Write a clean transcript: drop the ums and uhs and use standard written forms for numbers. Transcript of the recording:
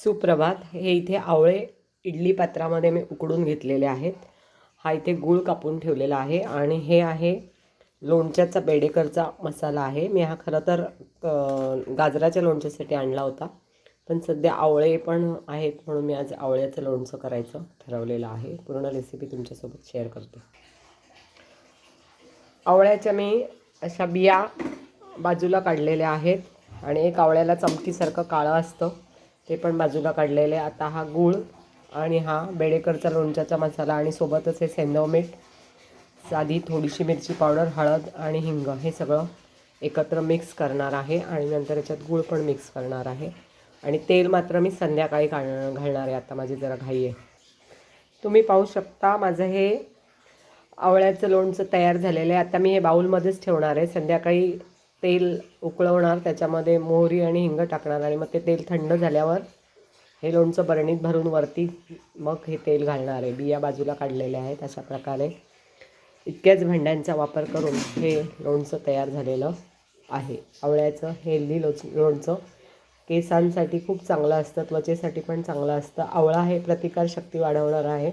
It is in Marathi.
सुप्रभात. हे इथे आवळे इडली पात्रामध्ये मी उकडून घेतलेले आहेत. हा इथे गूळ कापून ठेवलेला आहे आणि हे आहे लोणच्याचा बेडेकरचा मसाला आहे. मी हा खरं तर गाजराच्या लोणच्यासाठी आणला होता, पण सध्या आवळे पण आहेत म्हणून मी आज आवळ्याचं लोणचं करायचं ठरवलेलं आहे. पूर्ण रेसिपी तुमच्यासोबत शेअर करते. आवळ्याच्या मी अशा बिया बाजूला काढलेल्या आहेत आणि एक आवळ्याला चमकीसारखं काळं असतं ते पण बाजूला काढलेले. आता हा गूळ आणि हा बेडेकरचा लोणच्याचा मसाला आणि सोबतच हे सेंधव मीठ, साधी थोडीशी मिरची पावडर, हळद आणि हिंग हे सगळं एकत्र मिक्स करणार आहे आणि नंतर याच्यात गूळ पण मिक्स करणार आहे. आणि तेल मात्र मी संध्याकाळी घालणार आहे. आता माझी जरा घाई आहे. तुम्ही पाहू शकता माझं हे आवळ्याचं लोणचं तयार झालेलं आहे. आता मी हे बाऊलमध्येच ठेवणार आहे. संध्याकाळी तेल उकळवणार, त्याच्यामध्ये मोहरी आणि हिंग टाकणार आणि मग ते तेल थंड झाल्यावर हे लोणचं बरणीत भरून वरती मग हे तेल घालणार आहे. बिया बाजूला काढलेल्या आहेत. अशा प्रकारे इतक्याच भांड्यांचा वापर करून हे लोणचं तयार झालेलं आहे. आवळ्याचं हेल्दी लोणचं केसांसाठी खूप चांगलं असतं, त्वचेसाठी पण चांगलं असतं. आवळा हे प्रतिकारशक्ती वाढवणार आहे.